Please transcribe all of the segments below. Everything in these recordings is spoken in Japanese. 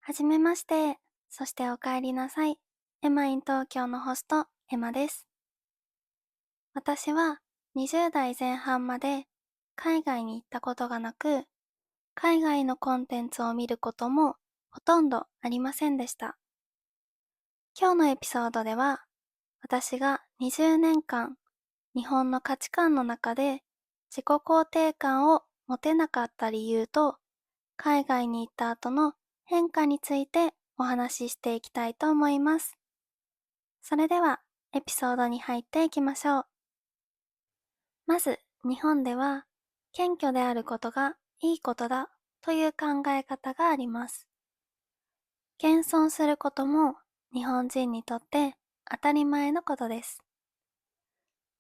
はじめまして。そしてお帰りなさい。エマイン東京のホスト、エマです。私は20代前半まで海外に行ったことがなく、海外のコンテンツを見ることもほとんどありませんでした。今日のエピソードでは、私が20年間日本の価値観の中で自己肯定感を持てなかった理由と、海外に行った後の変化についてお話ししていきたいと思います。それでは、エピソードに入っていきましょう。まず、日本では、謙虚であることがいいことだという考え方があります。謙遜することも日本人にとって当たり前のことです。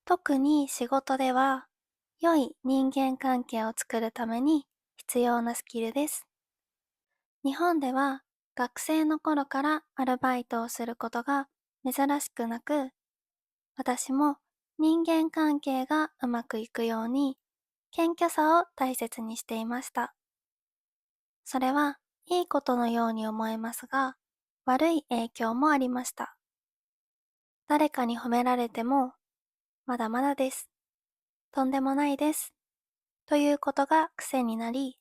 特に仕事では、良い人間関係を作るために必要なスキルです。日本では学生の頃からアルバイトをすることが珍しくなく、私も人間関係がうまくいくように、謙虚さを大切にしていました。それはいいことのように思えますが、悪い影響もありました。誰かに褒められても、まだまだです。とんでもないです。ということが癖になり、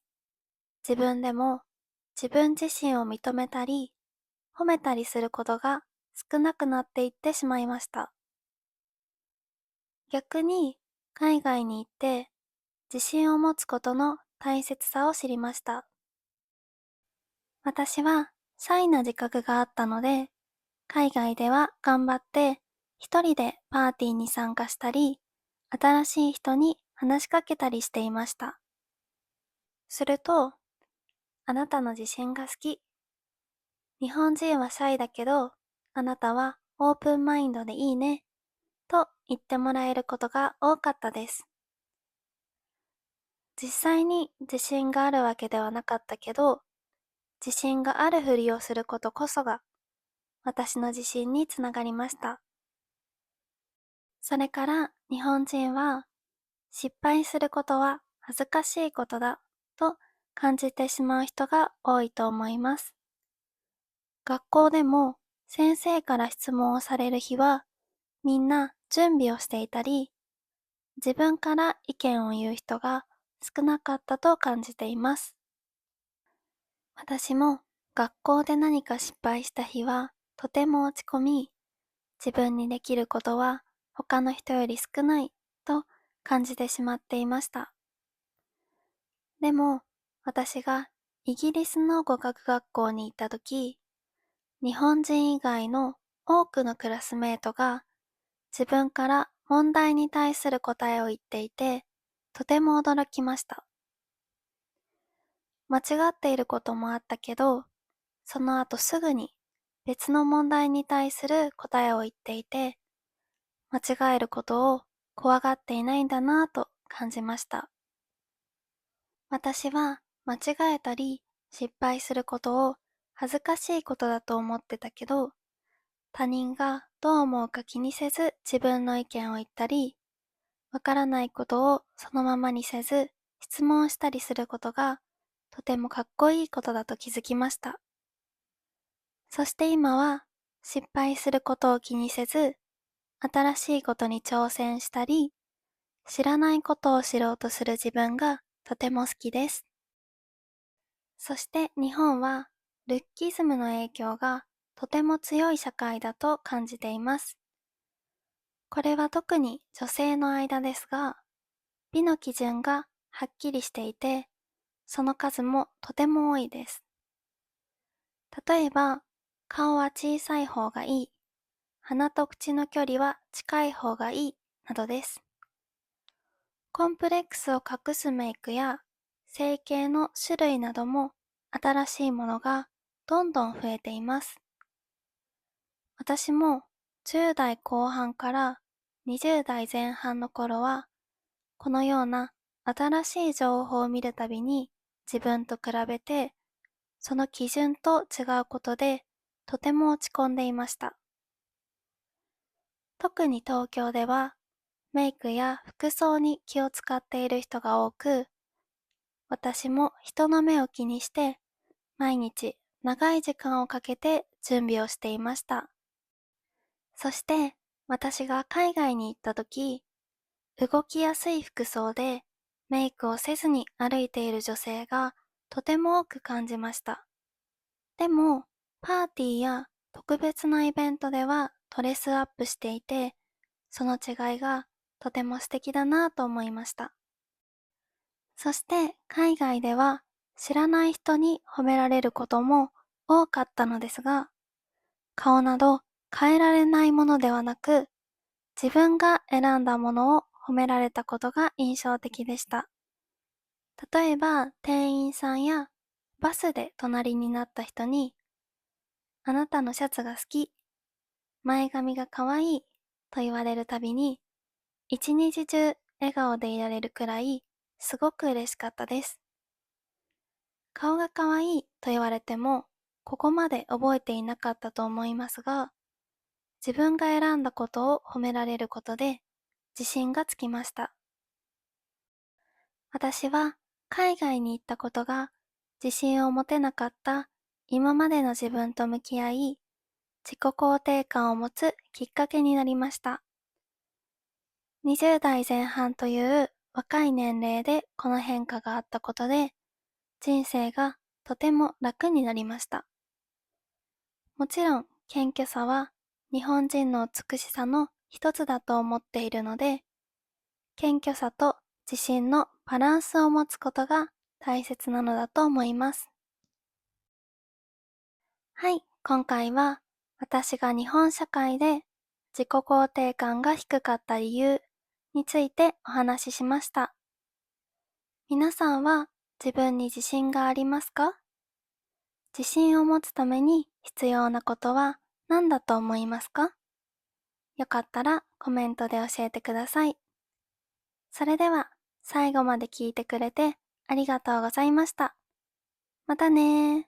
自分でも自分自身を認めたり、褒めたりすることが少なくなっていってしまいました。逆に、海外に行って自信を持つことの大切さを知りました。私はシャイな自覚があったので、海外では頑張って一人でパーティーに参加したり、新しい人に話しかけたりしていました。すると、あなたの自信が好き。日本人はシャイだけど、あなたはオープンマインドでいいね。と言ってもらえることが多かったです。実際に自信があるわけではなかったけど、自信があるふりをすることこそが私の自信につながりました。それから日本人は失敗することは恥ずかしいことだと感じてしまう人が多いと思います。学校でも先生から質問をされる日はみんな準備をしていたり、自分から意見を言う人が少なかったと感じています。私も学校で何か失敗した日はとても落ち込み、自分にできることは他の人より少ないと感じてしまっていました。でも私がイギリスの語学学校に行った時、日本人以外の多くのクラスメートが自分から問題に対する答えを言っていて、とても驚きました。間違っていることもあったけど、その後すぐに別の問題に対する答えを言っていて、間違えることを怖がっていないんだなぁと感じました。私は間違えたり失敗することを恥ずかしいことだと思ってたけど、他人がどう思うか気にせず自分の意見を言ったり、わからないことをそのままにせず質問したりすることがとてもかっこいいことだと気づきました。そして今は失敗することを気にせず、新しいことに挑戦したり、知らないことを知ろうとする自分がとても好きです。そして日本はルッキズムの影響がとても強い社会だと感じています。これは特に女性の間ですが、美の基準がはっきりしていて、その数もとても多いです。例えば、顔は小さい方がいい、鼻と口の距離は近い方がいい、などです。コンプレックスを隠すメイクや整形の種類なども新しいものがどんどん増えています。私も10代後半から20代前半の頃はこのような新しい情報を見るたびに自分と比べてその基準と違うことでとても落ち込んでいました。特に東京ではメイクや服装に気を使っている人が多く、私も人の目を気にして毎日長い時間をかけて準備をしていました。そして私が海外に行った時、動きやすい服装でメイクをせずに歩いている女性がとても多く感じました。でも、パーティーや特別なイベントではドレスアップしていて、その違いがとても素敵だなぁと思いました。そして海外では知らない人に褒められることも多かったのですが、顔など変えられないものではなく、自分が選んだものを褒められたことが印象的でした。例えば店員さんやバスで隣になった人に、あなたのシャツが好き、前髪が可愛いと言われるたびに、一日中笑顔でいられるくらいすごく嬉しかったです。顔が可愛いと言われても、ここまで覚えていなかったと思いますが、自分が選んだことを褒められることで自信がつきました。私は海外に行ったことが自信を持てなかった今までの自分と向き合い、自己肯定感を持つきっかけになりました。20代前半という若い年齢でこの変化があったことで、人生がとても楽になりました。もちろん、謙虚さは日本人の美しさの一つだと思っているので、謙虚さと自信のバランスを持つことが大切なのだと思います。はい、今回は私が日本社会で自己肯定感が低かった理由についてお話ししました。皆さんは自分に自信がありますか？自信を持つために必要なことは何だと思いますか？よかったらコメントで教えてください。それでは最後まで聞いてくれてありがとうございました。またねー。